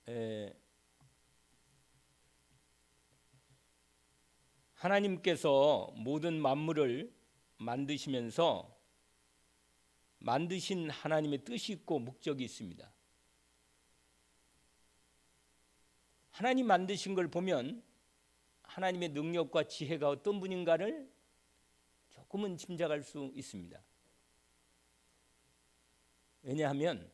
에, 하나님께서 모든 만물을 만드시면서 만드신 하나님의 뜻이 있고 목적이 있습니다. 하나님 만드신 걸 보면 하나님의 능력과 지혜가 어떤 분인가를 조금은 짐작할 수 있습니다. 왜냐하면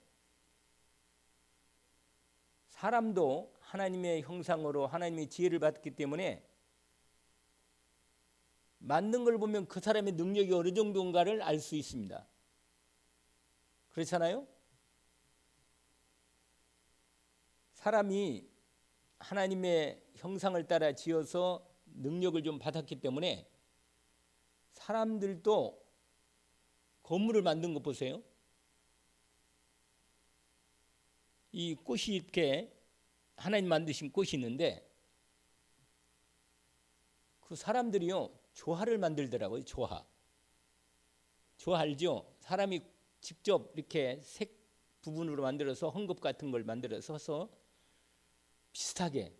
사람도 하나님의 형상으로 하나님의 지혜를 받기 때문에 만든 걸 보면 그 사람의 능력이 어느 정도인가를 알 수 있습니다. 그렇잖아요? 사람이 하나님의 형상을 따라 지어서 능력을 좀 받았기 때문에 사람들도 건물을 만든 거 보세요. 이 꽃이 이렇게 하나님 만드신 꽃이 있는데 그 사람들이요 조화를 만들더라고요. 조화 알죠? 사람이 직접 이렇게 색 부분으로 만들어서 헝겊 같은 걸 만들어서 비슷하게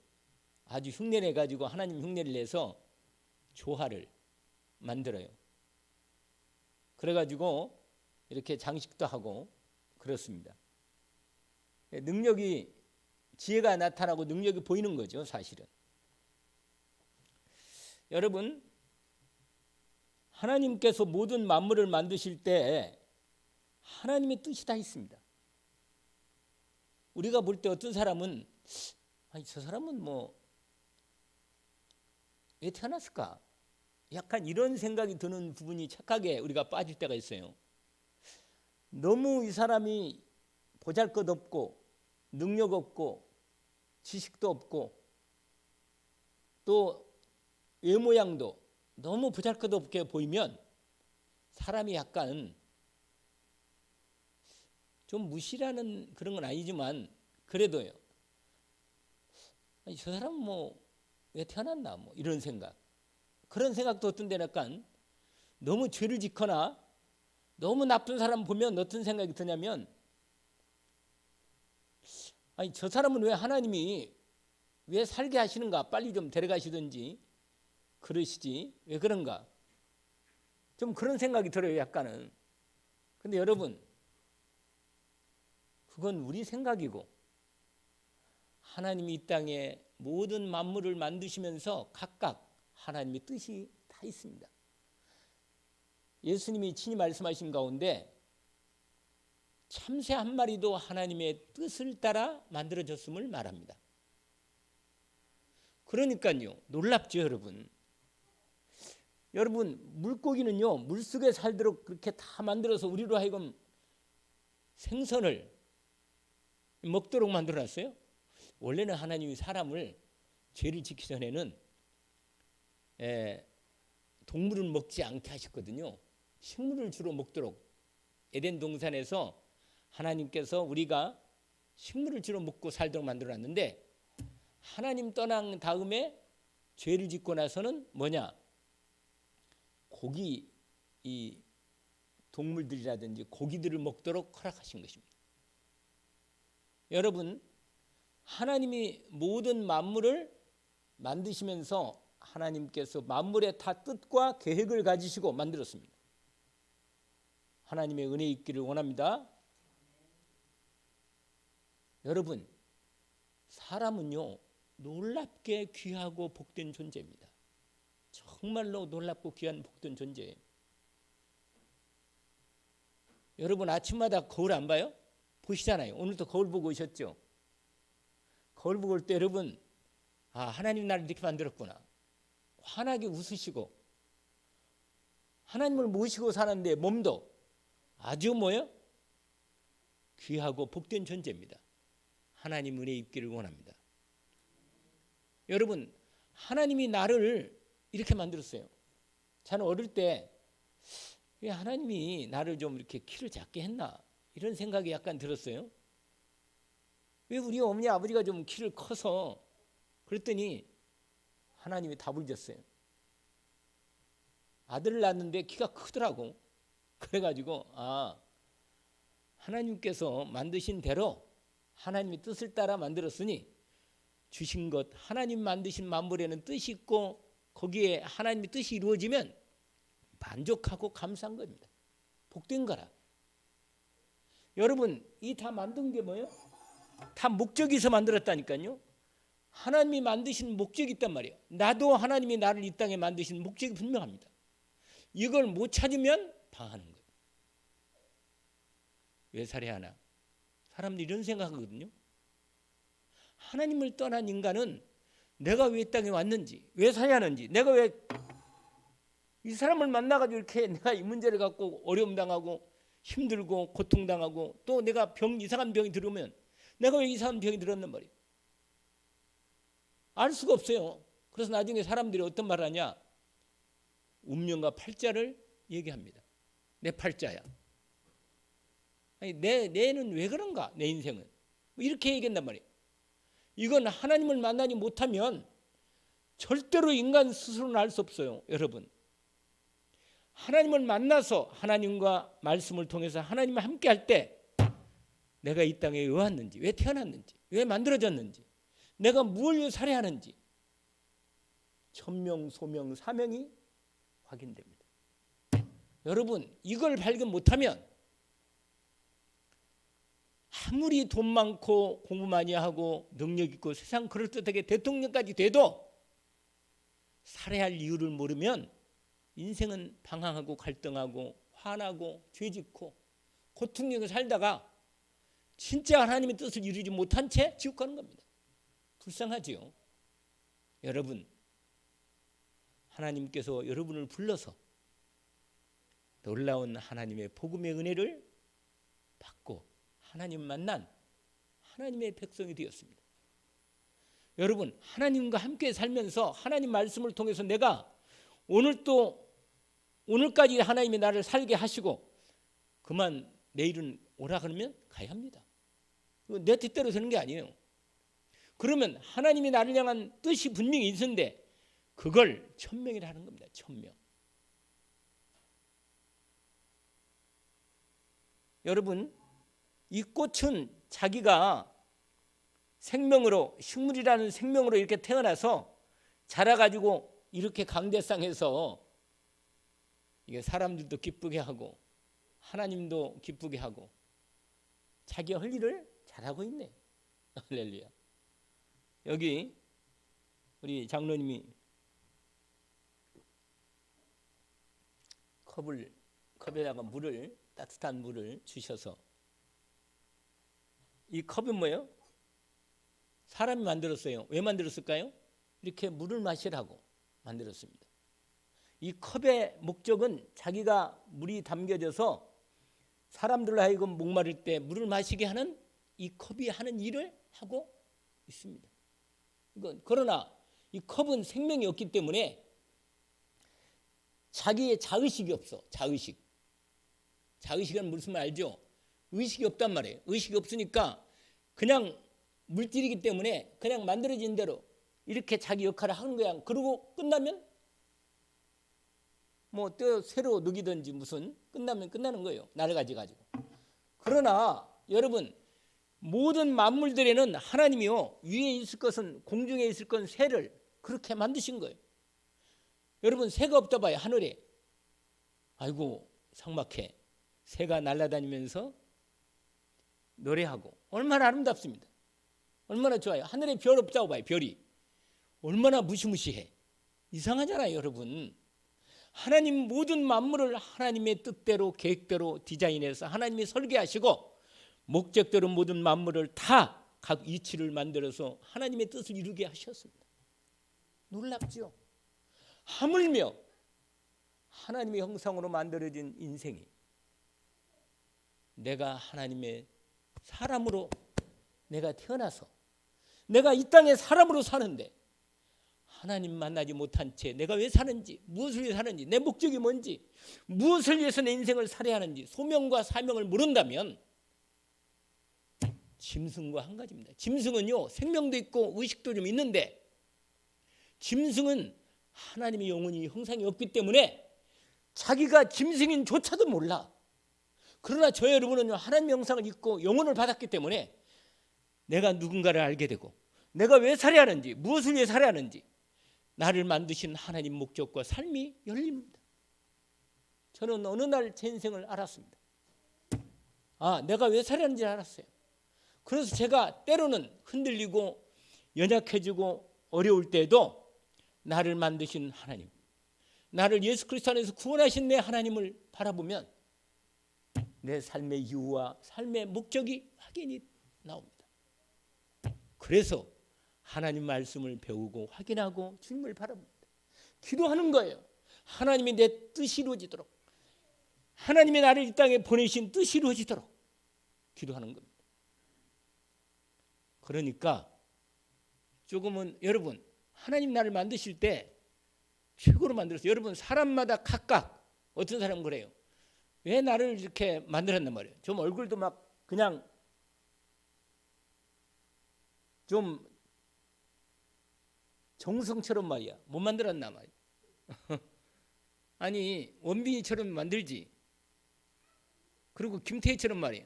아주 흉내내 가지고 하나님 흉내를 내서 조화를 만들어요. 그래 가지고 이렇게 장식도 하고 그렇습니다. 능력이 지혜가 나타나고 능력이 보이는 거죠, 사실은. 여러분, 하나님께서 모든 만물을 만드실 때 하나님의 뜻이 다 있습니다. 우리가 볼 때 어떤 사람은 아니, 저 사람은 왜 태어났을까? 약간 이런 생각이 드는 부분이 착각에 우리가 빠질 때가 있어요. 너무 이 사람이 보잘것없고 능력 없고 지식도 없고 또 외모양도 너무 보잘것없게 보이면 사람이 약간 좀 무시라는 그런 건 아니지만 그래도요. 아니, 저 사람은 왜 태어났나 이런 생각. 그런 생각도 어떤 데는 약간 너무 죄를 짓거나 너무 나쁜 사람 보면 어떤 생각이 드냐면 아니 저 사람은 왜 하나님이 왜 살게 하시는가? 빨리 좀 데려가시든지 그러시지 왜 그런가? 좀 그런 생각이 들어요. 약간은. 근데 여러분 그건 우리 생각이고 하나님이 이 땅에 모든 만물을 만드시면서 각각 하나님의 뜻이 다 있습니다. 예수님이 친히 말씀하신 가운데 참새 한 마리도 하나님의 뜻을 따라 만들어졌음을 말합니다. 그러니까요, 놀랍죠, 여러분. 여러분, 물고기는요, 물속에 살도록 그렇게 다 만들어서 우리로 하여금 생선을 먹도록 만들어놨어요. 원래는 하나님이 사람을 죄를 짓기 전에는 동물을 먹지 않게 하셨거든요. 식물을 주로 먹도록 에덴 동산에서 하나님께서 우리가 식물을 주로 먹고 살도록 만들어놨는데 하나님 떠난 다음에 죄를 짓고 나서는 고기, 이 동물들이라든지 고기들을 먹도록 허락하신 것입니다. 여러분, 하나님이 모든 만물을 만드시면서 하나님께서 만물의 다 뜻과 계획을 가지시고 만들었습니다. 하나님의 은혜 있기를 원합니다. 여러분, 사람은요 놀랍게 귀하고 복된 존재입니다. 정말로 놀랍고 귀한 복된 존재예요. 여러분 아침마다 거울 안 봐요? 보시잖아요. 오늘도 거울 보고 오셨죠? 거울 보고 올 때 여러분 하나님 나를 이렇게 만들었구나. 환하게 웃으시고 하나님을 모시고 사는데 몸도 아주 귀하고 복된 존재입니다. 하나님 은혜 입기를 원합니다. 여러분 하나님이 나를 이렇게 만들었어요. 저는 어릴 때 왜 하나님이 나를 좀 이렇게 키를 작게 했나 이런 생각이 약간 들었어요. 왜 우리 어머니 아버지가 좀 키를 커서 그랬더니 하나님이 답을 줬어요. 아들을 낳았는데 키가 크더라고. 그래가지고 하나님께서 만드신 대로 하나님의 뜻을 따라 만들었으니 주신 것 하나님 만드신 만물에는 뜻이 있고 거기에 하나님의 뜻이 이루어지면 만족하고 감사한 겁니다. 복된 거라. 여러분 이 다 만든 게 뭐예요? 다 목적이 있어 만들었다니까요. 하나님이 만드신 목적이 있단 말이에요. 나도 하나님이 나를 이 땅에 만드신 목적이 분명합니다. 이걸 못 찾으면 방하는 거예요. 왜 살해야 하나? 사람들이 이런 생각하거든요. 하나님을 떠난 인간은 내가 왜 이 땅에 왔는지, 왜 살해야 하는지, 내가 왜 이 사람을 만나가지고 이렇게 내가 이 문제를 갖고 어려움 당하고 힘들고 고통당하고 또 내가 이상한 병이 들으면 내가 왜 이상한 병이 들었단 말이에요. 알 수가 없어요. 그래서 나중에 사람들이 어떤 말을 하냐? 운명과 팔자를 얘기합니다. 내 팔자야. 아니, 내는 왜 그런가? 내 인생은. 이렇게 얘기한단 말이에요. 이건 하나님을 만나지 못하면 절대로 인간 스스로는 알 수 없어요. 여러분. 하나님을 만나서 하나님과 말씀을 통해서 하나님과 함께 할 때 내가 이 땅에 왜 왔는지, 왜 태어났는지, 왜 만들어졌는지, 내가 무엇을 위해 살아야 하는지 천명, 소명, 사명이 확인됩니다. 여러분 이걸 발견 못하면 아무리 돈 많고 공부 많이 하고 능력 있고 세상 그럴듯하게 대통령까지 돼도 살아야 할 이유를 모르면 인생은 방황하고 갈등하고 화나고 죄짓고 고통스럽게 살다가 진짜 하나님의 뜻을 이루지 못한 채 지옥 가는 겁니다. 불쌍하지요. 여러분 하나님께서 여러분을 불러서 놀라운 하나님의 복음의 은혜를 받고 하나님 만난 하나님의 백성이 되었습니다. 여러분 하나님과 함께 살면서 하나님 말씀을 통해서 내가 오늘까지 하나님이 나를 살게 하시고 그만 내일은 오라 그러면 가야 합니다. 내 뜻대로 되는 게 아니에요. 그러면 하나님이 나를 향한 뜻이 분명히 있는데 그걸 천명이라 하는 겁니다. 천명. 여러분 이 꽃은 자기가 생명으로 식물이라는 생명으로 이렇게 태어나서 자라가지고 이렇게 강대상에서 이게 사람들도 기쁘게 하고 하나님도 기쁘게 하고 자기가 할 일을 잘하고 있네. 할렐루야. 여기 우리 장로님이 컵에다가 따뜻한 물을 주셔서 이 컵은 뭐예요? 사람이 만들었어요. 왜 만들었을까요? 이렇게 물을 마시라고 만들었습니다. 이 컵의 목적은 자기가 물이 담겨져서 사람들로 하여금 목마를 때 물을 마시게 하는 이 컵이 하는 일을 하고 있습니다. 그러나 이 컵은 생명이 없기 때문에 자기의 자의식이 없어. 자의식은 무슨 말 알죠? 의식이 없단 말이에요. 의식이 없으니까 그냥 물질이기 때문에 그냥 만들어진 대로 이렇게 자기 역할을 하는 거야. 그러고 끝나면 뭐 또 새로 녹이든지 무슨 끝나면 끝나는 거예요. 나를 가지고. 그러나 여러분 모든 만물들에는 하나님이요 위에 있을 것은 공중에 있을 건 새를 그렇게 만드신 거예요. 여러분 새가 없다 봐요. 하늘에. 아이고 삭막해. 새가 날아다니면서 노래하고 얼마나 아름답습니다. 얼마나 좋아요. 하늘에 별 없다고 봐요. 별이. 얼마나 무시무시해. 이상하잖아요. 여러분. 하나님 모든 만물을 하나님의 뜻대로 계획대로 디자인해서 하나님이 설계하시고 목적대로 모든 만물을 다 각 이치를 만들어서 하나님의 뜻을 이루게 하셨습니다. 놀랍죠? 하물며 하나님의 형상으로 만들어진 인생이 내가 하나님의 사람으로 내가 태어나서 내가 이 땅에 사람으로 사는데 하나님 만나지 못한 채 내가 왜 사는지 무엇을 위해 사는지 내 목적이 뭔지 무엇을 위해서 내 인생을 살아야 하는지 소명과 사명을 모른다면 짐승과 한 가지입니다. 짐승은요 생명도 있고 의식도 좀 있는데 짐승은 하나님의 영혼이 형상이 없기 때문에 자기가 짐승인 조차도 몰라. 그러나 저 여러분은요 하나님의 형상을 입고 영혼을 받았기 때문에 내가 누군가를 알게 되고 내가 왜 살아야 하는지, 무엇을 위해 살아야 하는지, 나를 만드신 하나님 목적과 삶이 열립니다. 저는 어느 날 제 인생을 알았습니다. 내가 왜 살아야 하는지 알았어요. 그래서 제가 때로는 흔들리고 연약해지고 어려울 때도 나를 만드신 하나님, 나를 예수 그리스도 안에서 구원하신 내 하나님을 바라보면 내 삶의 이유와 삶의 목적이 확인이 나옵니다. 그래서 하나님 말씀을 배우고 확인하고 주님을 바라봅니다. 기도하는 거예요. 하나님이 내 뜻이 이루어지도록, 하나님이 나를 이 땅에 보내신 뜻이 이루어지도록 기도하는 겁니다. 그러니까 조금은 여러분, 하나님 나를 만드실 때 최고로 만들었어요. 여러분, 사람마다 각각 어떤 사람은 그래요. 왜 나를 이렇게 만들었단 말이에요. 좀 얼굴도 막 그냥 좀 정성처럼 말이야 못 만들었나 말이야. 아니 원빈이처럼 만들지. 그리고 김태희처럼 말이야.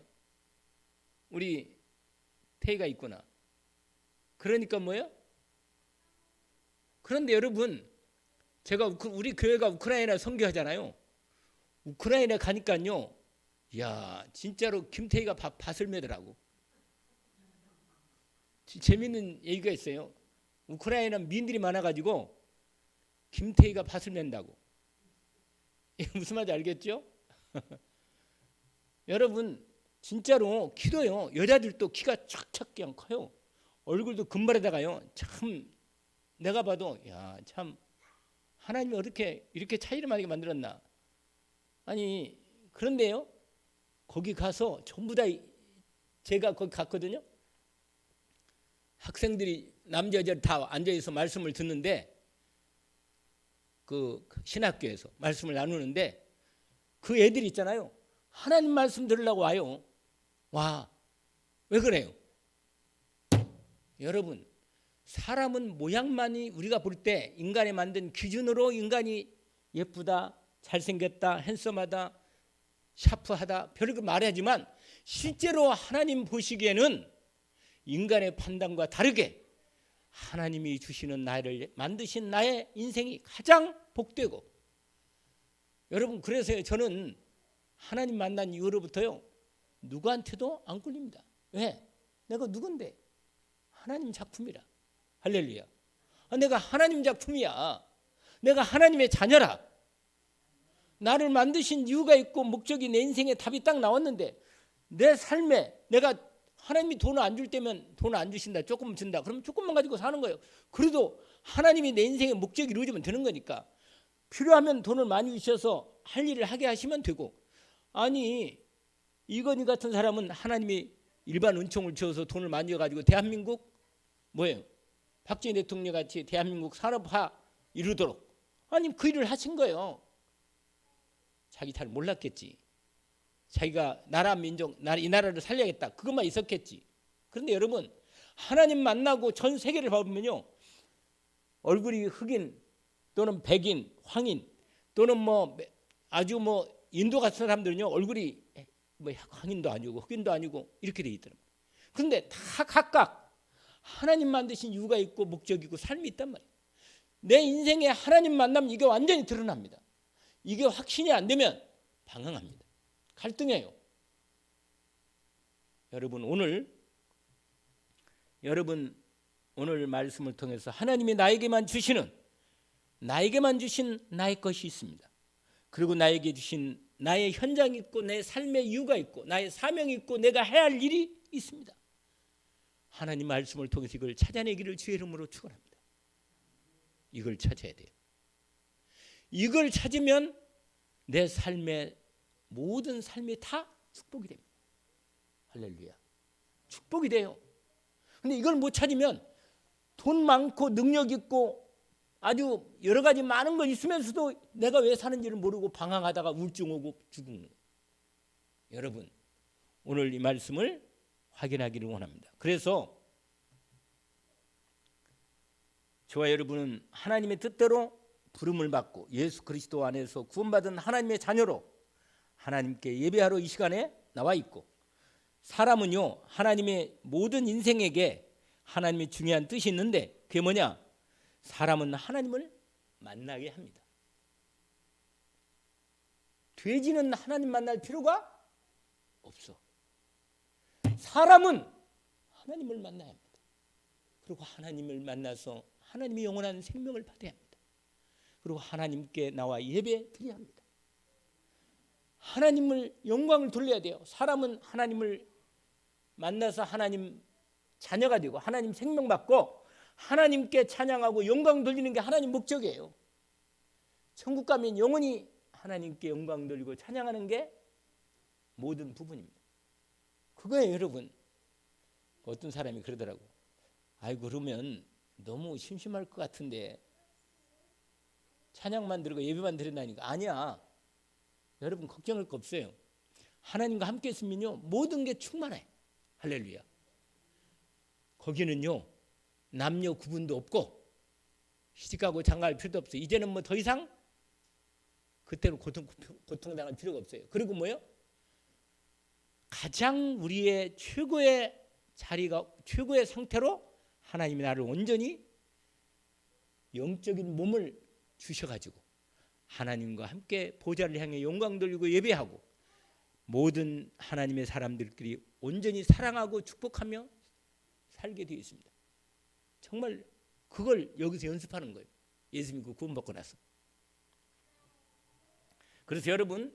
우리 태희가 있구나. 그러니까 뭐예요? 그런데 여러분, 제가 우리 교회가 우크라이나 선교하잖아요. 우크라이나 가니까요, 야 진짜로 김태희가 밭을 매더라고. 재밌는 얘기가 있어요. 우크라이나 민들이 많아가지고 김태희가 밭을 맨다고. 무슨 말인지 알겠죠? 여러분 진짜로 키도요, 여자들도 키가 촥촥 그냥 커요. 얼굴도 금발에다가요, 참 내가 봐도 야 참 하나님이 어떻게 이렇게 차이를 많이 만들었나. 아니 그런데요, 거기 가서 전부 다 제가 거기 갔거든요. 학생들이 남자 여자 다 앉아있어 말씀을 듣는데, 그 신학교에서 말씀을 나누는데 그 애들이 있잖아요, 하나님 말씀 들으려고 와요. 와, 왜 그래요? 여러분, 사람은 모양만이 우리가 볼 때 인간이 만든 기준으로 인간이 예쁘다, 잘생겼다, 핸섬하다, 샤프하다 별거 말하지만 실제로 하나님 보시기에는 인간의 판단과 다르게 하나님이 주시는 나를 만드신 나의 인생이 가장 복되고, 여러분 그래서 저는 하나님 만난 이후로부터요 누구한테도 안 꿀립니다. 왜? 내가 누군데? 하나님 작품이라. 할렐루야. 내가 하나님 작품이야. 내가 하나님의 자녀라. 나를 만드신 이유가 있고 목적이 내 인생에 답이 딱 나왔는데, 내 삶에 내가 하나님이 돈을 안 줄 때면 돈을 안 주신다, 조금 준다, 그럼 조금만 가지고 사는 거예요. 그래도 하나님이 내 인생의 목적이 이루어지면 되는 거니까 필요하면 돈을 많이 주셔서 할 일을 하게 하시면 되고, 아니 이건희 같은 사람은 하나님이 일반 은총을 주어서 돈을 많이 줘가지고 대한민국 뭐예요? 박정희 대통령 같이 대한민국 산업화 이루도록, 아니 그 일을 하신 거예요. 자기 잘 몰랐겠지. 자기가 나라 민족, 이 나라를 살려야겠다, 그것만 있었겠지. 그런데 여러분, 하나님 만나고 전 세계를 봐보면요, 얼굴이 흑인 또는 백인, 황인 또는 뭐 아주 뭐 인도 같은 사람들은요 얼굴이 뭐 황인도 아니고 흑인도 아니고 이렇게 돼 있더라고요. 그런데 다 각각 하나님 만드신 이유가 있고 목적이 있고 삶이 있단 말이에요. 내 인생에 하나님 만나면 이게 완전히 드러납니다. 이게 확신이 안 되면 방황합니다. 갈등해요. 여러분 오늘 말씀을 통해서 하나님이 나에게만 주신 나의 것이 있습니다. 그리고 나에게 주신 나의 현장이 있고 내 삶의 이유가 있고 나의 사명이 있고 내가 해야 할 일이 있습니다. 하나님 말씀을 통해서 이걸 찾아내기를 주의 이름으로 축원합니다. 이걸 찾아야 돼요. 이걸 찾으면 내 삶의 모든 삶이 다 축복이 됩니다. 할렐루야. 축복이 돼요. 근데 이걸 못 찾으면 돈 많고 능력 있고 아주 여러 가지 많은 거 있으면서도 내가 왜 사는지를 모르고 방황하다가 우울증 오고 죽는 거예요. 여러분, 오늘 이 말씀을 확인하기를 원합니다. 그래서 저와 여러분은 하나님의 뜻대로 부름을 받고 예수 그리스도 안에서 구원받은 하나님의 자녀로 하나님께 예배하러 이 시간에 나와 있고, 사람은요, 하나님의 모든 인생에게 하나님의 중요한 뜻이 있는데 그게 뭐냐? 사람은 하나님을 만나게 합니다. 돼지는 하나님 만날 필요가 없어. 사람은 하나님을 만나야 합니다. 그리고 하나님을 만나서 하나님의 영원한 생명을 받아야 합니다. 그리고 하나님께 나와 예배 드려야 합니다. 하나님을 영광을 돌려야 돼요. 사람은 하나님을 만나서 하나님 자녀가 되고 하나님 생명 받고 하나님께 찬양하고 영광 돌리는 게 하나님 목적이에요. 천국 가면 영원히 하나님께 영광 돌리고 찬양하는 게 모든 부분입니다. 그거예요, 여러분. 어떤 사람이 그러더라고. 아이고, 그러면 너무 심심할 것 같은데 찬양만 들고 예배만 드린다니까. 아니야. 여러분, 걱정할 거 없어요. 하나님과 함께 있으면요, 모든 게 충만해. 할렐루야. 거기는요, 남녀 구분도 없고 시집가고 장가할 필요도 없어요. 이제는 뭐 더 이상 그때로 고통당할 필요가 없어요. 그리고 뭐요? 가장 우리의 최고의 자리가, 최고의 상태로 하나님이 나를 온전히 영적인 몸을 주셔가지고 하나님과 함께 보좌를 향해 영광 돌리고 예배하고 모든 하나님의 사람들끼리 온전히 사랑하고 축복하며 살게 되어 있습니다. 정말 그걸 여기서 연습하는 거예요. 예수 믿고 구원받고 나서. 그래서 여러분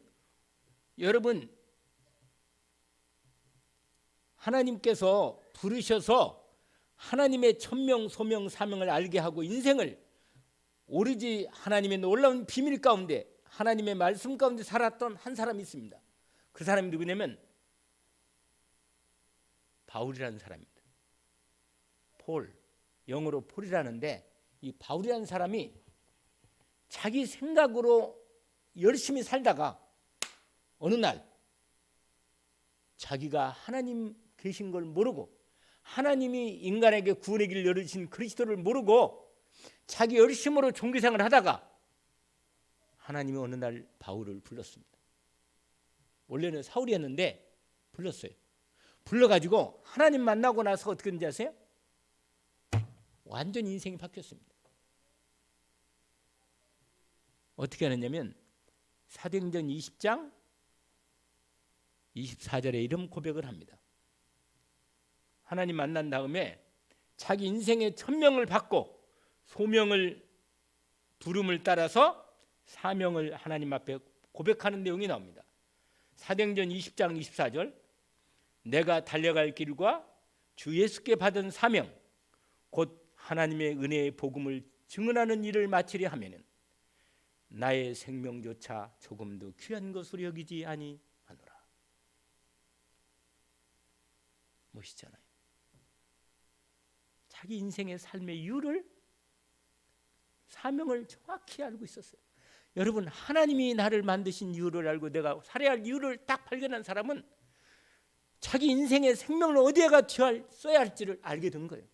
하나님께서 부르셔서 하나님의 천명, 소명, 사명을 알게 하고 인생을 오로지 하나님의 놀라운 비밀 가운데 하나님의 말씀 가운데 살았던 한 사람이 있습니다. 그 사람이 누구냐면 바울이라는 사람입니다. 폴, 영어로 폴이라는데 이 바울이라는 사람이 자기 생각으로 열심히 살다가 어느 날 자기가 하나님 계신 걸 모르고 하나님이 인간에게 구원의 길을 열으신 그리스도를 모르고 자기 열심으로 종교생활을 하다가 하나님이 어느 날 바울을 불렀습니다. 원래는 사울이었는데 불렀어요. 불러가지고 하나님 만나고 나서 어떻게 된지 아세요? 완전히 인생이 바뀌었습니다. 어떻게 하느냐면 사도행전 20장 24절에 이런 고백을 합니다. 하나님 만난 다음에 자기 인생의 천명을 받고 소명을 부름을 따라서 사명을 하나님 앞에 고백하는 내용이 나옵니다. 사도행전 20장 24절 내가 달려갈 길과 주 예수께 받은 사명 곧 하나님의 은혜의 복음을 증언하는 일을 마치려 하면은 나의 생명조차 조금도 귀한 것으로 여기지 아니하노라. 멋있잖아요. 자기 인생의 삶의 이유를 사명을 정확히 알고 있었어요. 여러분 하나님이 나를 만드신 이유를 알고 내가 살아야 할 이유를 딱 발견한 사람은 자기 인생의 생명을 어디에가 써야 할지를 알게 된 거예요.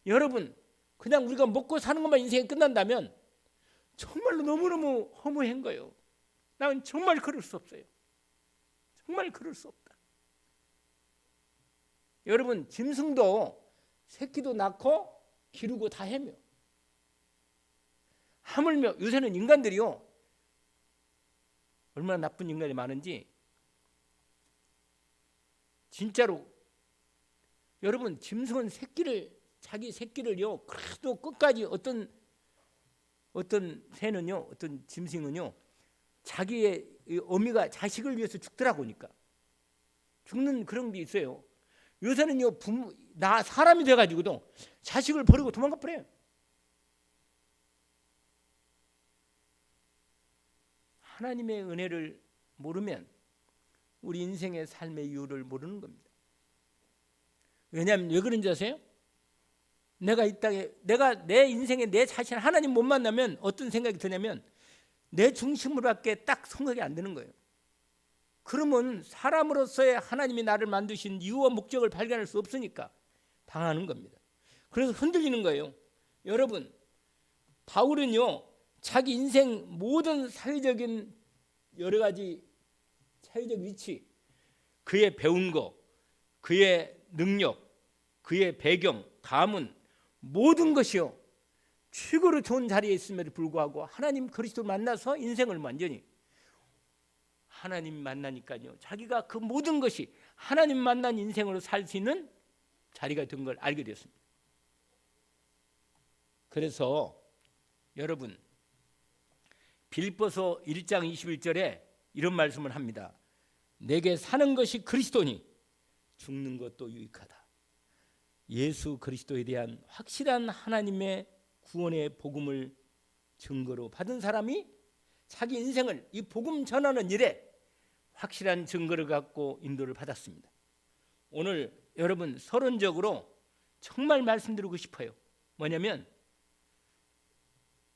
여러분 그냥 우리가 먹고 사는 것만 인생이 끝난다면 정말로 너무너무 허무한 거예요. 나는 정말 그럴 수 없어요. 정말 그럴 수 없다. 여러분 짐승도 새끼도 낳고 기르고 다 해며 하물며 요새는 인간들이요 얼마나 나쁜 인간이 많은지 진짜로 여러분 짐승은 자기 새끼를요 그래도 끝까지 어떤 새는요 어떤 짐승은요 자기의 어미가 자식을 위해서 죽더라고 보니까 죽는 그런 게 있어요. 요새는요 사람이 돼가지고도 자식을 버리고 도망가 버려요. 하나님의 은혜를 모르면 우리 인생의 삶의 이유를 모르는 겁니다. 왜냐하면 왜 그런지 아세요? 내가 이 땅에 내가 내 인생에 내 자신 하나님 못 만나면 어떤 생각이 드냐면 내 중심으로밖에 딱 생각이 안 드는 거예요. 그러면 사람으로서의 하나님이 나를 만드신 이유와 목적을 발견할 수 없으니까 당하는 겁니다. 그래서 흔들리는 거예요. 여러분 바울은요 자기 인생 모든 사회적인 여러 가지 사회적 위치 그의 배운 거 그의 능력, 그의 배경, 가문 모든 것이요 최고로 좋은 자리에 있음에도 불구하고 하나님 그리스도를 만나서 인생을 완전히 하나님 만나니까요 자기가 그 모든 것이 하나님 만난 인생으로 살 수 있는 자리가 된 걸 알게 되었습니다. 그래서 여러분 빌립보서 1장 21절에 이런 말씀을 합니다. 내게 사는 것이 그리스도니 죽는 것도 유익하다. 예수 그리스도에 대한 확실한 하나님의 구원의 복음을 증거로 받은 사람이 자기 인생을 이 복음 전하는 일에 확실한 증거를 갖고 인도를 받았습니다. 오늘 여러분 서론적으로 정말 말씀드리고 싶어요. 뭐냐면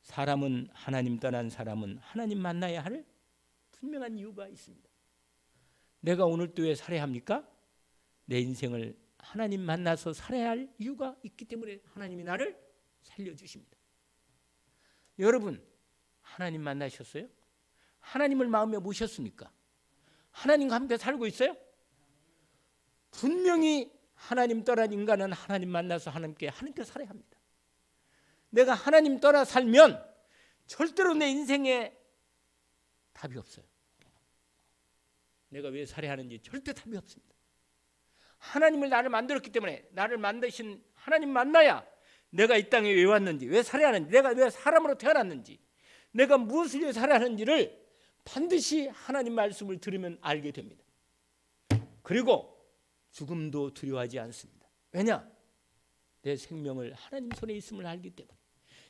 사람은 하나님 떠난 사람은 하나님 만나야 할 분명한 이유가 있습니다. 내가 오늘 또 왜 살아야 합니까? 내 인생을 하나님 만나서 살아야 할 이유가 있기 때문에 하나님이 나를 살려주십니다. 여러분 하나님 만나셨어요? 하나님을 마음에 모셨습니까? 하나님과 함께 살고 있어요? 분명히 하나님 떠난 인간은 하나님 만나서 하나님께 살아야 합니다. 내가 하나님 떠나 살면 절대로 내 인생에 답이 없어요. 내가 왜 살아야 하는지 절대 답이 없습니다. 하나님을 나를 만들었기 때문에 나를 만드신 하나님 만나야 내가 이 땅에 왜 왔는지, 왜 살아야 하는지, 내가 왜 사람으로 태어났는지, 내가 무엇을 위해 살아야 하는지를 반드시 하나님 말씀을 들으면 알게 됩니다. 그리고 죽음도 두려워하지 않습니다. 왜냐? 내 생명을 하나님 손에 있음을 알기 때문에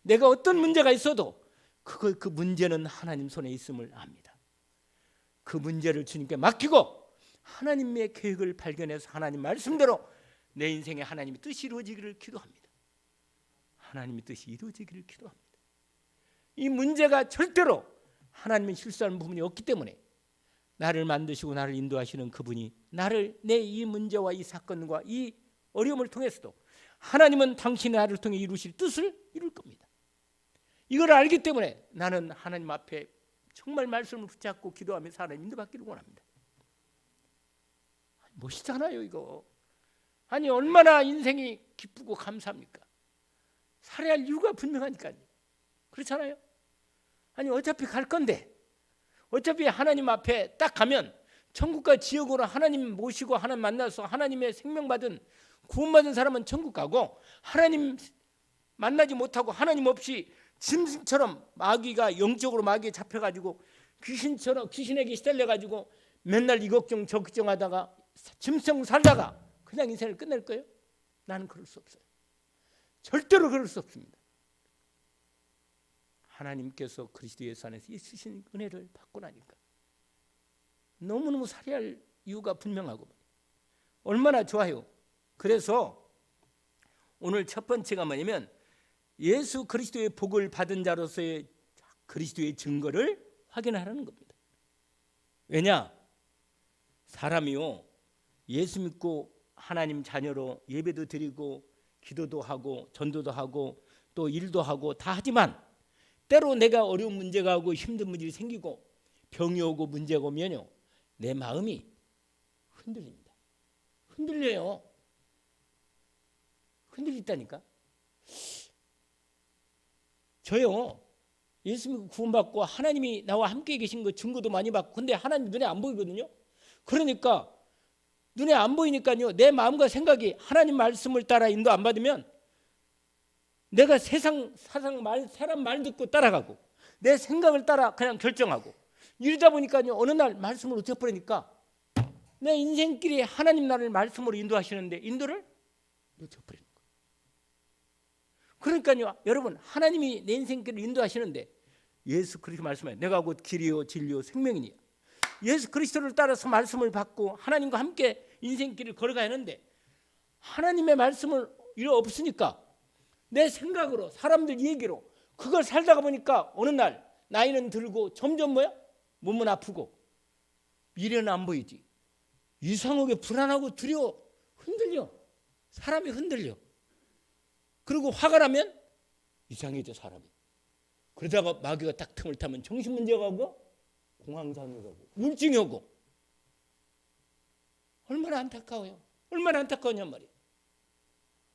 내가 어떤 문제가 있어도 그 문제는 하나님 손에 있음을 압니다. 그 문제를 주님께 맡기고 하나님의 계획을 발견해서 하나님 말씀대로 내 인생에 하나님의 뜻이 이루어지기를 기도합니다. 하나님의 뜻이 이루어지기를 기도합니다. 이 문제가 절대로 하나님의 실수하는 부분이 없기 때문에 나를 만드시고 나를 인도하시는 그분이 나를 내 이 문제와 이 사건과 이 어려움을 통해서도 하나님은 당신의 나를 통해 이루실 뜻을 이룰 겁니다. 이걸 알기 때문에 나는 하나님 앞에 정말 말씀을 붙잡고 기도하면서 하나님 인도받기를 원합니다. 멋있잖아요 이거. 아니 얼마나 인생이 기쁘고 감사합니까? 살아야 할 이유가 분명하니까요. 그렇잖아요. 아니 어차피 갈 건데 어차피 하나님 앞에 딱 가면 천국과 지옥으로 하나님 모시고 하나님 만나서 하나님의 생명받은 구원받은 사람은 천국 가고 하나님 만나지 못하고 하나님 없이 짐승처럼 마귀가 영적으로 마귀에 잡혀가지고 귀신에게 시달려가지고 맨날 이 걱정 저 걱정하다가 짐승 살다가 그냥 인생을 끝낼 거예요? 나는 그럴 수 없어요. 절대로 그럴 수 없습니다. 하나님께서 그리스도 예수 안에서 있으신 은혜를 받고 나니까 너무너무 살아야 할 이유가 분명하고 얼마나 좋아요. 그래서 오늘 첫 번째가 뭐냐면 예수 그리스도의 복을 받은 자로서의 그리스도의 증거를 확인하라는 겁니다. 왜냐? 사람이요 예수 믿고 하나님 자녀로 예배도 드리고 기도도 하고 전도도 하고 또 일도 하고 다 하지만 때로 내가 어려운 문제가 오고 힘든 문제가 생기고 병이 오고 문제가 오면요 내 마음이 흔들립니다. 흔들려요. 흔들린다니까. 저요 예수 믿고 구원받고 하나님이 나와 함께 계신 거 증거도 많이 받고 근데 하나님 눈에 안 보이거든요. 그러니까 눈에 안 보이니까요 내 마음과 생각이 하나님 말씀을 따라 인도 안 받으면 내가 사람 말 듣고 따라가고 내 생각을 따라 그냥 결정하고 이러다 보니까요 어느 날 말씀을 놓쳐버리니까 내 인생길이 하나님 나를 말씀으로 인도하시는데 인도를 놓쳐버리는 거예요. 그러니까요 여러분 하나님이 내 인생길을 인도하시는데 예수 그리스도 말씀해 내가 곧 길이요 진리요 생명이니라. 예수 그리스도를 따라서 말씀을 받고 하나님과 함께 인생길을 걸어가야 하는데 하나님의 말씀을 이러 없으니까 내 생각으로 사람들 얘기로 그걸 살다가 보니까 어느 날 나이는 들고 점점 몸은 아프고 미래는 안 보이지. 이상하게 불안하고 두려워 흔들려. 사람이 흔들려. 그리고 화가 나면 이상해져 사람이. 그러다가 마귀가 딱 틈을 타면 정신 문제가 오고 공황장애가 오고 우울증이 오고 얼마나 안타까워요. 얼마나 안타까우냔 말이에요.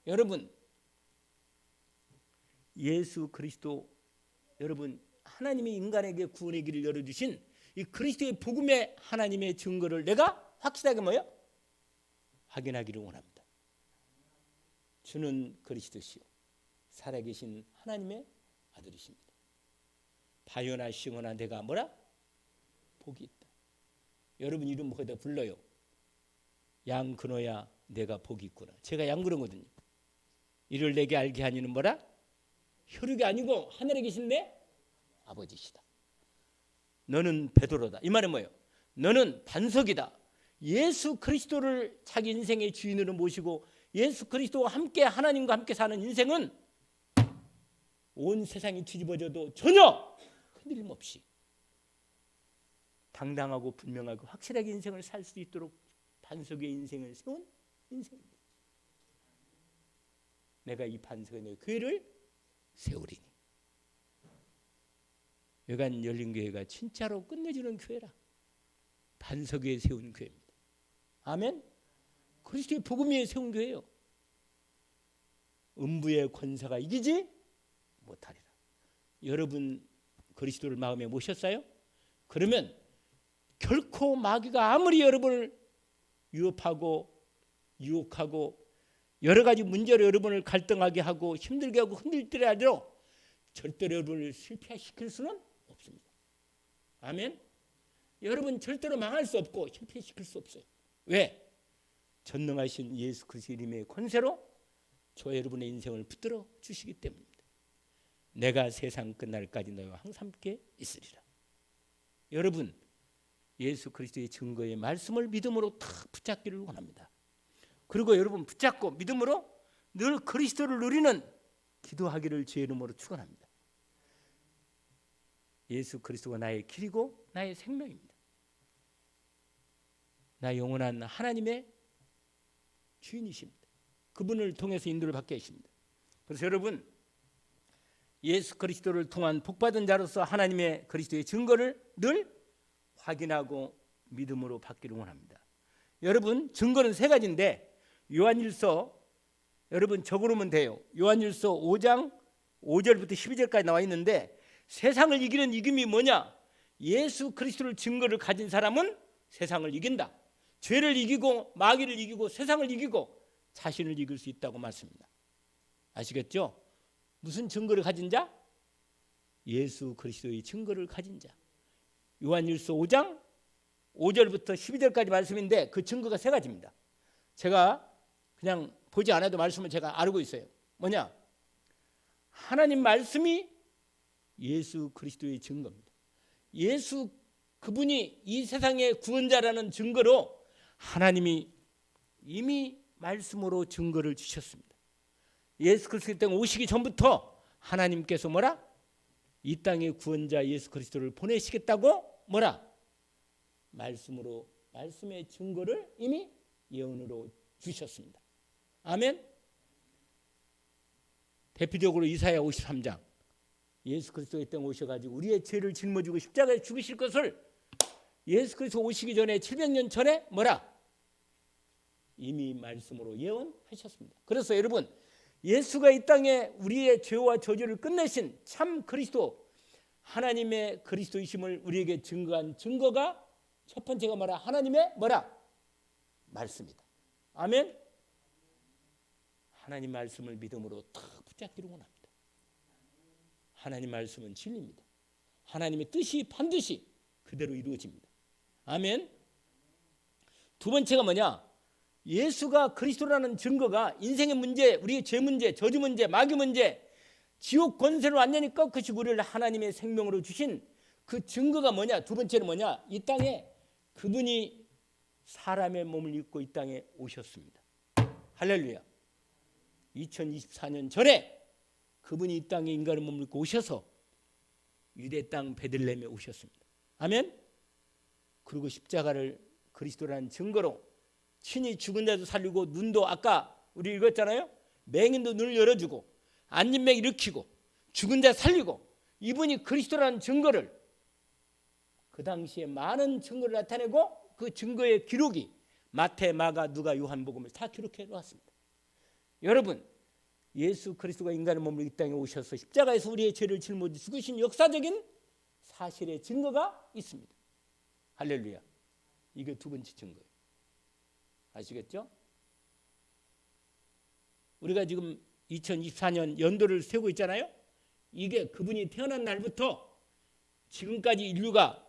여러분, 예수 그리스도, 여러분 하나님이 인간에게 구원의 길을 열어주신 이 그리스도의 복음의 하나님의 증거를 내가 확실하게 뭐요? 확인하기를 원합니다. 주는 그리스도시요 살아계신 하나님의 아들이십니다. 바요나 시오나 내가 뭐라? 복이 있다. 여러분 이름 거기다 불러요. 양근호야 내가 복이 있구나. 제가 양근호거든요. 이를 내게 알게 하니는 뭐라? 혈육이 아니고 하늘에 계신 내 아버지시다. 너는 베드로다. 이 말은 뭐예요? 너는 반석이다. 예수 그리스도를 자기 인생의 주인으로 모시고 예수 그리스도와 함께 하나님과 함께 사는 인생은 온 세상이 뒤집어져도 전혀 흔들림 없이 당당하고 분명하고 확실하게 인생을 살 수 있도록 반석의 인생을 세운 인생입니다. 내가 이 반석에 내 교회를 세우리니. 여간 열린교회가 진짜로 끝내주는 교회라. 반석 위에 세운 교회입니다. 아멘. 그리스도의 복음 위에 세운 교회예요. 음부의 권세가 이기지 못하리라. 여러분 그리스도를 마음에 모셨어요? 그러면 결코 마귀가 아무리 여러분을 유혹하고 여러 가지 문제로 여러분을 갈등하게 하고 힘들게 하고 흔들더라도 절대로 여러분을 실패시킬 수는 없습니다. 아멘. 여러분 절대로 망할 수 없고 실패시킬 수 없어요. 왜? 전능하신 예수 그리스도 이름의 권세로 저 여러분의 인생을 붙들어 주시기 때문입니다. 내가 세상 끝날까지 너희와 항상 함께 있으리라. 여러분 예수 그리스도의 증거의 말씀을 믿음으로 탁 붙잡기를 원합니다. 그리고 여러분 붙잡고 믿음으로 늘 그리스도를 누리는 기도하기를 주의 이름으로 축원합니다. 예수 그리스도가 나의 길이고 나의 생명입니다. 나 영원한 하나님의 주인이십니다. 그분을 통해서 인도를 받게 하십니다. 그래서 여러분 예수 그리스도를 통한 복받은 자로서 하나님의 그리스도의 증거를 늘 확인하고 믿음으로 받기를 원합니다. 여러분 증거는 세 가지인데 요한일서 여러분 적으면 돼요. 요한일서 5장 5절부터 12절까지 나와 있는데 세상을 이기는 이김이 뭐냐? 예수 그리스도를 증거를 가진 사람은 세상을 이긴다. 죄를 이기고 마귀를 이기고 세상을 이기고 자신을 이길 수 있다고 말씀입니다. 아시겠죠? 무슨 증거를 가진 자? 예수 그리스도의 증거를 가진 자. 요한일서 5장 5절부터 12절까지 말씀인데 그 증거가 세 가지입니다. 제가 그냥 보지 않아도 말씀을 제가 알고 있어요. 뭐냐? 하나님 말씀이 예수 그리스도의 증거입니다. 예수 그분이 이 세상의 구원자라는 증거로 하나님이 이미 말씀으로 증거를 주셨습니다. 예수 그리스도 땅에 오시기 전부터 하나님께서 뭐라? 이 땅의 구원자 예수 그리스도를 보내시겠다고 뭐라? 말씀으로 말씀의 증거를 이미 예언으로 주셨습니다. 아멘. 대표적으로 이사야 53장 예수 그리스도의 땅에 오셔가지고 우리의 죄를 짊어지고 십자가에 죽으실 것을 예수 그리스도 오시기 전에 700년 전에 뭐라? 이미 말씀으로 예언하셨습니다. 그래서 여러분 예수가 이 땅에 우리의 죄와 저주를 끝내신 참 그리스도 하나님의 그리스도이심을 우리에게 증거한 증거가 첫 번째가 뭐라? 하나님의 뭐라? 말씀이다. 아멘. 하나님 말씀을 믿음으로 탁 붙잡기를 원합니다. 하나님 말씀은 진리입니다. 하나님의 뜻이 반드시 그대로 이루어집니다. 아멘. 두 번째가 뭐냐? 예수가 그리스도라는 증거가 인생의 문제, 우리의 죄 문제, 저주 문제, 마귀 문제, 지옥 권세를 완전히 꺾으시고 우리를 하나님의 생명으로 주신 그 증거가 뭐냐? 두 번째는 뭐냐? 이 땅에 그분이 사람의 몸을 입고 이 땅에 오셨습니다. 할렐루야. 2024년 전에 그분이 이 땅에 인간의 몸을 입고 오셔서 유대 땅 베들레헴에 오셨습니다. 아멘. 그리고 십자가를 그리스도라는 증거로 친히 죽은 자도 살리고 눈도 아까 우리 읽었잖아요. 맹인도 눈을 열어주고 안진맥 일으키고 죽은 자 살리고 이분이 그리스도라는 증거를 그 당시에 많은 증거를 나타내고 그 증거의 기록이 마태, 마가, 누가, 요한복음을 다 기록해 놓았습니다. 여러분, 예수 그리스도가 인간의 몸으로 이 땅에 오셔서 십자가에서 우리의 죄를 짊어져 죽으신 역사적인 사실의 증거가 있습니다. 할렐루야. 이게 두 번째 증거예요. 아시겠죠? 우리가 지금 2024년 연도를 세우고 있잖아요. 이게 그분이 태어난 날부터 지금까지 인류가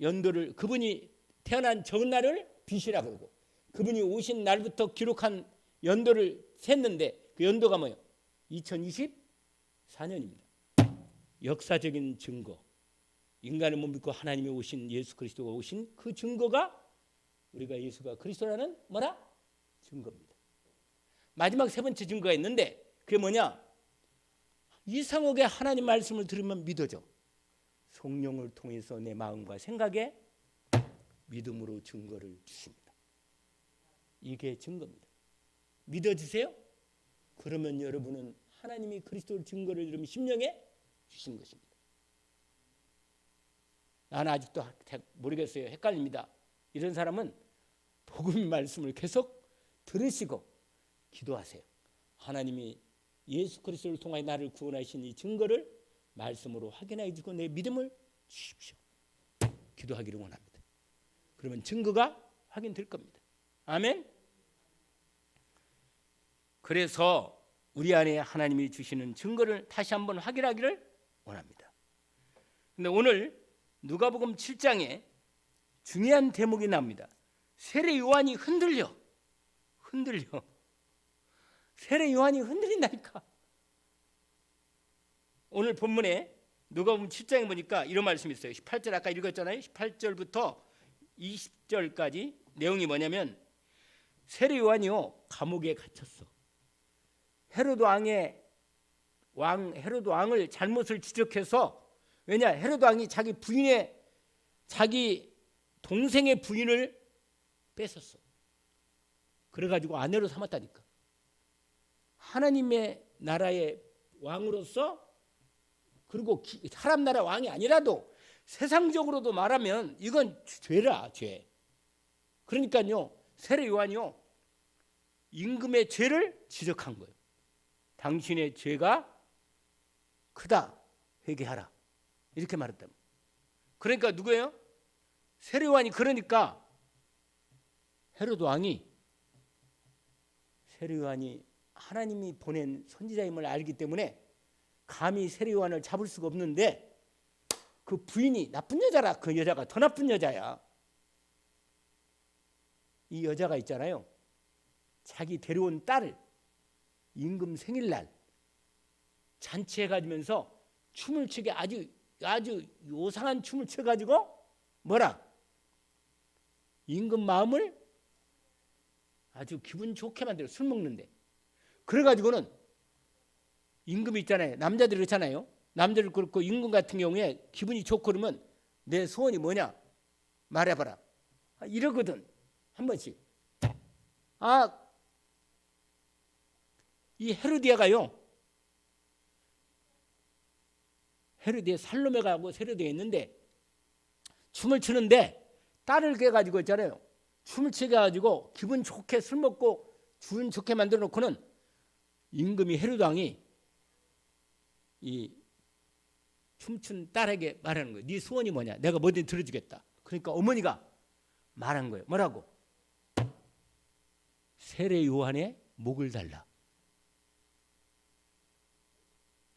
연도를, 그분이 태어난 전날을 빛이라 그러고 그분이 오신 날부터 기록한 연도를 셌는데 그 연도가 뭐예요? 2024년입니다. 역사적인 증거, 인간의 몸 믿고 하나님이 오신, 예수 그리스도가 오신 그 증거가 우리가 예수가 그리스도라는 뭐라? 증거입니다. 마지막 세 번째 증거가 있는데 그게 뭐냐? 이상하게 하나님 말씀을 들으면 믿어져. 성령을 통해서 내 마음과 생각에 믿음으로 증거를 주십니다. 이게 증거입니다. 믿어주세요? 그러면 여러분은 하나님이 그리스도의 증거를 들으면 심령에 주신 것입니다. 나는 아직도 모르겠어요. 헷갈립니다. 이런 사람은 복음 말씀을 계속 들으시고 기도하세요. 하나님이 예수 그리스도를 통하여 나를 구원하신 이 증거를 말씀으로 확인해 주고 내 믿음을 주십시오. 기도하기를 원합니다. 그러면 증거가 확인될 겁니다. 아멘. 그래서 우리 안에 하나님이 주시는 증거를 다시 한번 확인하기를 원합니다. 근데 오늘 누가복음 7장에 중요한 대목이 나옵니다. 세례 요한이 흔들려. 세례 요한이 흔들린다니까. 오늘 본문에 누가복음 7장에 보니까 이런 말씀이 있어요. 18절 아까 읽었잖아요. 18절부터 20절까지 내용이 뭐냐면 세례 요한이요 감옥에 갇혔어. 헤로드 왕을 잘못을 지적해서, 왜냐 헤로드 왕이 자기 동생의 부인을 뺏었어. 그래가지고 아내로 삼았다니까. 하나님의 나라의 왕으로서, 그리고 사람 나라 왕이 아니라도 세상적으로도 말하면 이건 죄라, 죄. 그러니까요 세례 요한이요 임금의 죄를 지적한 거예요. 당신의 죄가 크다, 회개하라, 이렇게 말했다. 그러니까 누구예요? 세례 요한이. 그러니까 헤로드 왕이, 세례 요한이 하나님이 보낸 선지자임을 알기 때문에 감히 세례 요한을 잡을 수가 없는데, 그 부인이 나쁜 여자라. 그 여자가 더 나쁜 여자야. 이 여자가 있잖아요, 자기 데려온 딸을 임금 생일날 잔치해가지면서 춤을 추게 아주 요상한 춤을 춰가지고 뭐라? 임금 마음을 아주 기분 좋게 만들어. 술 먹는데. 그래가지고는 임금이 있잖아요, 남자들 그렇잖아요. 남자들 그렇고 임금 같은 경우에 기분이 좋고 그러면 내 소원이 뭐냐 말해봐라, 이러거든 한 번씩. 이 헤로디아가요, 헤로디아 살로메가하고 헤로디아 있는데 춤을 추는데 딸을 깨가지고 있잖아요, 춤을 추게 가지고 기분 좋게 술 먹고 기분 좋게 만들어 놓고는 임금이 헤로드 왕이 이 춤춘 딸에게 말하는 거예요. 네 소원이 뭐냐? 내가 뭐든 들어주겠다. 그러니까 어머니가 말한 거예요. 뭐라고? 세례 요한의 목을 달라.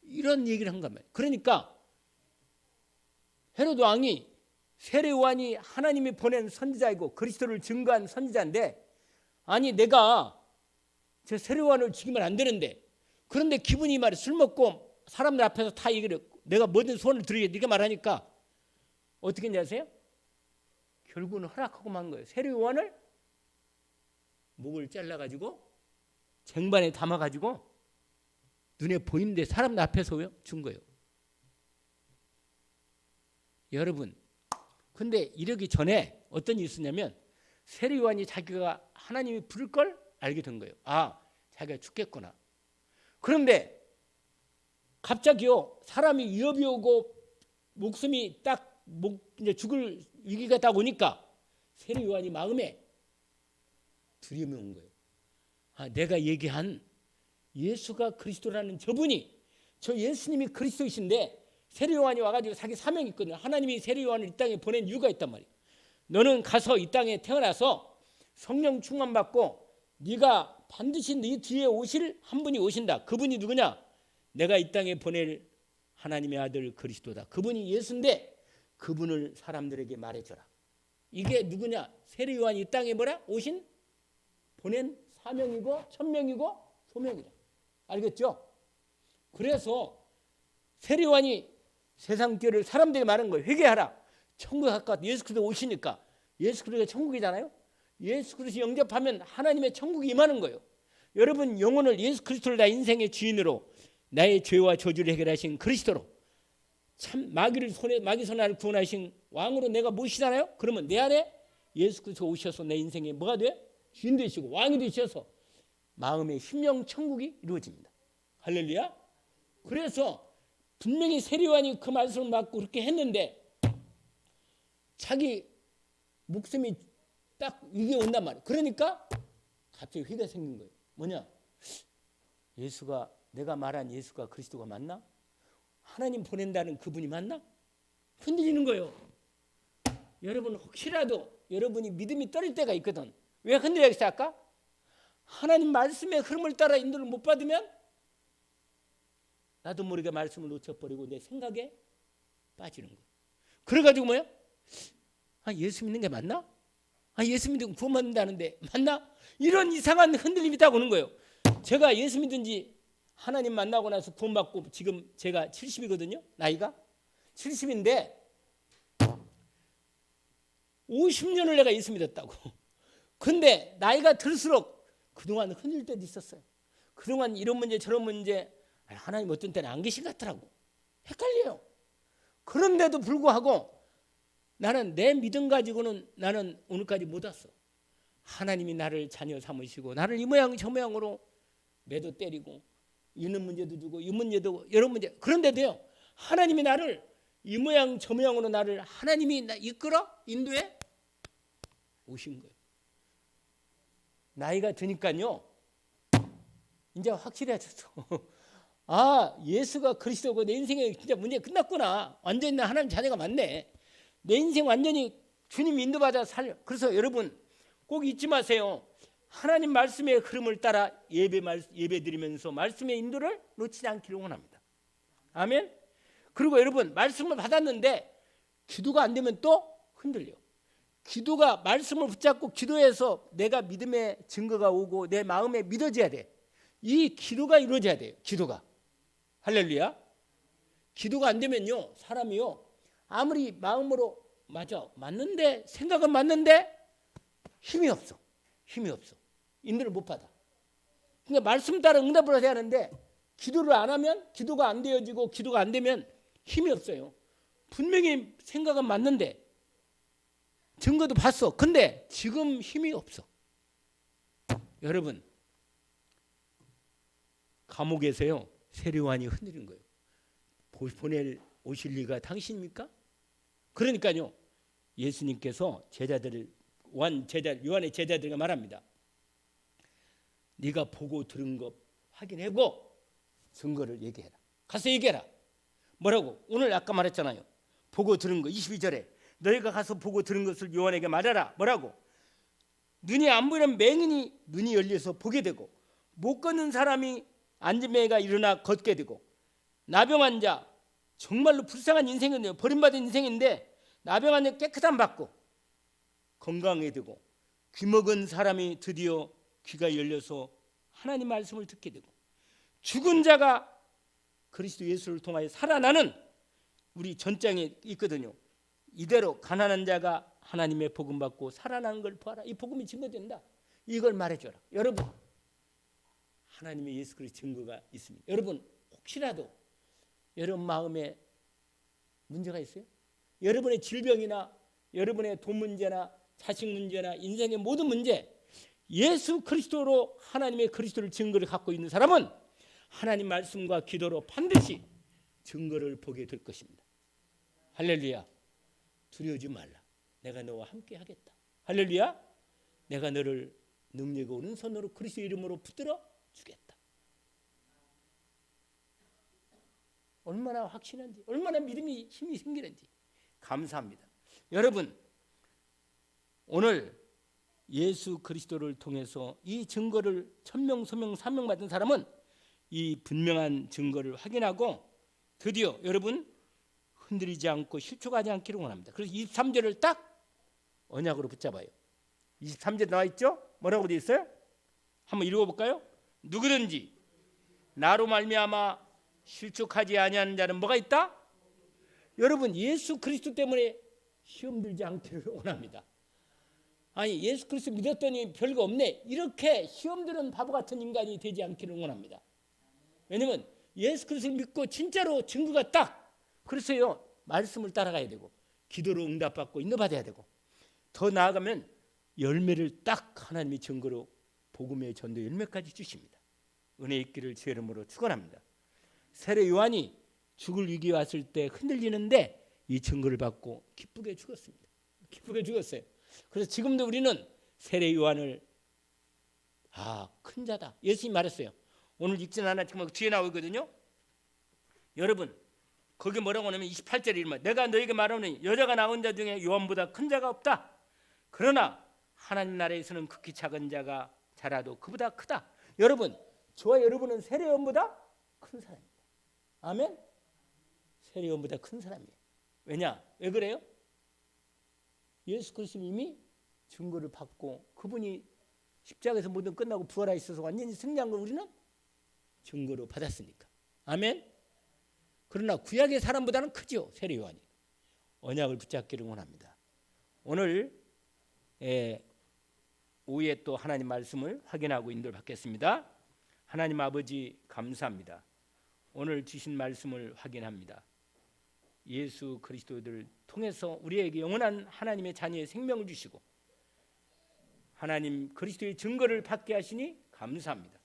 이런 얘기를 한 겁니다. 그러니까 헤로드 왕이, 세례 요한이 하나님이 보낸 선지자이고 그리스도를 증거한 선지자인데, 아니 내가 저 세례 요한을 죽이면 안 되는데, 그런데 기분이 말이야 술 먹고 사람들 앞에서 다 얘기를, 내가 뭐든 소원을 들으겠다 이렇게 말하니까 어떻게 했냐 아세요? 결국은 허락하고 만 거예요. 세례 요한을 목을 잘라가지고 쟁반에 담아가지고 눈에 보이는데 사람들 앞에서 준 거예요. 여러분, 근데 이러기 전에 어떤 일이 있었냐면 세례 요한이 자기가 하나님이 부를 걸 알게 된 거예요. 자기가 죽겠구나. 그런데 갑자기요 사람이 위협이 오고 목숨이 이제 죽을 위기가 딱 오니까 세례 요한이 마음에 두려움이 온 거예요. 내가 얘기한 예수가 그리스도라는 저분이, 저 예수님이 그리스도이신데 세례 요한이 와가지고 자기 사명이 있거든요. 하나님이 세례 요한을 이 땅에 보낸 이유가 있단 말이에요. 너는 가서 이 땅에 태어나서 성령 충만 받고 네가 반드시 네 뒤에 오실 한 분이 오신다. 그분이 누구냐? 내가 이 땅에 보낼 하나님의 아들 그리스도다. 그분이 예수인데 그분을 사람들에게 말해줘라. 이게 누구냐? 세례 요한이 이 땅에 뭐라? 오신 보낸 사명이고 천명이고 소명이다. 알겠죠? 그래서 세례 요한이 세상 죄를 사람들에게 말한 거예요. 회개하라. 천국에 가까워. 예수 그리스도 오시니까. 예수 그리스도가 천국이잖아요. 예수 그리스도 영접하면 하나님의 천국이 임하는 거예요. 여러분 영혼을 예수 그리스도를 나 인생의 주인으로 나의 죄와 저주를 해결하신 그리스도로 참 마귀 손 안을 구원하신 왕으로 내가 모시잖아요. 그러면 내 안에 예수 그리스도 오셔서 내 인생에 뭐가 돼? 주인 되시고 왕이 되셔서 마음의 심령 천국이 이루어집니다. 할렐루야. 그래서 분명히 세례 요한이 그 말씀을 받고 그렇게 했는데 자기 목숨이 딱 이게 온단 말이에요. 그러니까 갑자기 회개가 생긴 거예요. 뭐냐? 예수가 내가 말한 예수가 그리스도가 맞나? 하나님 보낸다는 그분이 맞나? 흔들리는 거예요. 여러분 혹시라도 여러분이 믿음이 떨릴 때가 있거든. 왜 흔들리겠어요? 아까? 하나님 말씀의 흐름을 따라 인도를 못 받으면 나도 모르게 말씀을 놓쳐버리고 내 생각에 빠지는 거예요. 그래가지고 뭐예요? 예수 믿는 게 맞나? 예수 믿으면 구원받는다는데 맞나? 이런 이상한 흔들림이 딱 오는 거예요. 제가 예수 믿은 지 하나님 만나고 나서 구원받고 지금 제가 70이거든요. 나이가 70인데 50년을 내가 예수 믿었다고. 근데 나이가 들수록 그동안 흔들릴 때도 있었어요. 그동안 이런 문제 저런 문제 하나님 어떤 때는 안 계신 것 같더라고. 헷갈려요. 그런데도 불구하고 나는 내 믿음 가지고는 나는 오늘까지 못 왔어. 하나님이 나를 자녀 삼으시고 나를 이 모양 저 모양으로 매도 때리고 이런 문제도 주고 이 문제도 여러 문제. 그런데도요 하나님이 나를 이 모양 저 모양으로 나를 하나님이 나 이끌어 인도해 오신 거예요. 나이가 드니까요 이제 확실해졌어. 예수가 그리스도고 내 인생에 진짜 문제 끝났구나. 완전히 나 하나님 자녀가 맞네. 내 인생 완전히 주님 인도받아 살려. 그래서 여러분 꼭 잊지 마세요. 하나님 말씀의 흐름을 따라 예배 드리면서 말씀의 인도를 놓치지 않기를 원합니다. 아멘. 그리고 여러분 말씀을 받았는데 기도가 안 되면 또 흔들려. 기도가 말씀을 붙잡고 기도해서 내가 믿음의 증거가 오고 내 마음에 믿어져야 돼. 이 기도가 이루어져야 돼요. 기도가. 할렐루야. 기도가 안 되면요 사람이요 아무리 마음으로 맞는데 생각은 맞는데 힘이 없어. 인도를 못 받아. 그러니까 말씀 따라 응답을 해야 하는데 기도를 안 하면 기도가 안 되어지고 기도가 안 되면 힘이 없어요. 분명히 생각은 맞는데 증거도 봤어. 근데 지금 힘이 없어. 여러분 감옥에서요 세례 요한이 흔들린 거예요. 오실 리가 당신입니까? 그러니까요 예수님께서 요한의 제자들에게 말합니다. 네가 보고 들은 것 확인하고 증거를 얘기해라. 가서 얘기해라. 뭐라고? 오늘 아까 말했잖아요. 보고 들은 거 22절에 너희가 가서 보고 들은 것을 요한에게 말하라. 뭐라고? 눈이 안 보이는 맹인이 눈이 열려서 보게 되고 못 걷는 사람이 앉은 맹이가 일어나 걷게 되고 나병한 자 정말로 불쌍한 인생이네요. 버림받은 인생인데 나병한 자 깨끗함 받고 건강해 되고 귀 먹은 사람이 드디어 귀가 열려서 하나님 말씀을 듣게 되고 죽은 자가 그리스도 예수를 통하여 살아나는 우리 전장에 있거든요. 이대로 가난한 자가 하나님의 복음 받고 살아나는 걸 보아라. 이 복음이 증거된다. 이걸 말해줘라. 여러분 하나님의 예수 그리스도 증거가 있습니다. 여러분 혹시라도 여러분 마음에 문제가 있어요? 여러분의 질병이나 여러분의 돈 문제나 자식 문제나 인생의 모든 문제 예수 그리스도로 하나님의 그리스도를 증거를 갖고 있는 사람은 하나님 말씀과 기도로 반드시 증거를 보게 될 것입니다. 할렐루야. 두려워하지 말라. 내가 너와 함께 하겠다. 할렐루야. 내가 너를 능력이 오른손으로 그리스도의 이름으로 붙들어 주겠다. 얼마나 확신한지, 얼마나 믿음이 힘이 생기는지 감사합니다. 여러분, 오늘 예수 그리스도를 통해서 이 증거를 천명, 소명, 사명 받은 사람은 이 분명한 증거를 확인하고 드디어 여러분 흔들리지 않고 실족하지 않기를 원합니다. 그래서 23절을 딱 언약으로 붙잡아요. 23절 나와 있죠? 뭐라고 되어 있어요? 한번 읽어볼까요? 누구든지 나로 말미암아 실족하지 아니하는 자는 뭐가 있다? 여러분, 예수 그리스도 때문에 시험 들지 않기를 원합니다. 아니, 예수 그리스도 믿었더니 별거 없네, 이렇게 시험 드는 바보 같은 인간이 되지 않기를 원합니다. 왜냐면 예수 그리스도를 믿고 진짜로 증거가 딱, 그래서요 말씀을 따라가야 되고 기도로 응답받고 인도받아야 되고 더 나아가면 열매를 딱 하나님이 증거로 복음의 전도 열매까지 주십니다. 은혜 있기를 주 이름으로 축원합니다. 세례 요한이 죽을 위기에 왔을 때 흔들리는데 이 증거를 받고 기쁘게 죽었습니다. 기쁘게 죽었어요. 그래서 지금도 우리는 세례 요한을 큰 자다, 예수님이 말했어요. 오늘 읽지는 않았지만 뒤에 나오거든요. 여러분, 거기 뭐라고 하냐면 28절에 이르면 내가 너에게 말하노니 여자가 낳은 자 중에 요한보다 큰 자가 없다. 그러나 하나님 나라에서는 극히 작은 자가 자라도 그보다 크다. 여러분, 저와 여러분은 세례 요한보다 큰 사람입니다. 아멘. 세례 요한보다 큰 사람이에요. 왜냐? 왜 그래요? 예수 그리스도님이 증거를 받고 그분이 십자가에서 모든 끝나고 부활하셔서 완전히 승리한 걸 우리는 증거로 받았으니까. 아멘. 그러나 구약의 사람보다는 크죠, 세례 요한이. 언약을 붙잡기를 원합니다. 오늘 오후에 또 하나님 말씀을 확인하고 인도를 받겠습니다. 하나님 아버지 감사합니다. 오늘 주신 말씀을 확인합니다. 예수 그리스도를 통해서 우리에게 영원한 하나님의 자녀의 생명을 주시고 하나님 그리스도의 증거를 받게 하시니 감사합니다.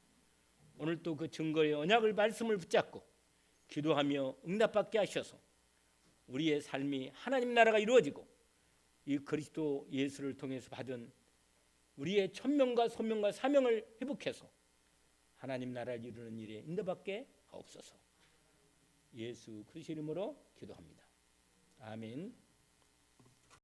오늘 또 그 증거의 언약을 말씀을 붙잡고 기도하며 응답받게 하셔서 우리의 삶이 하나님 나라가 이루어지고 이 그리스도 예수를 통해서 받은 우리의 천명과 소명과 사명을 회복해서 하나님 나라를 이루는 일에 인도받게 하옵소서. 예수 그리스도 이름으로 기도합니다. 아멘.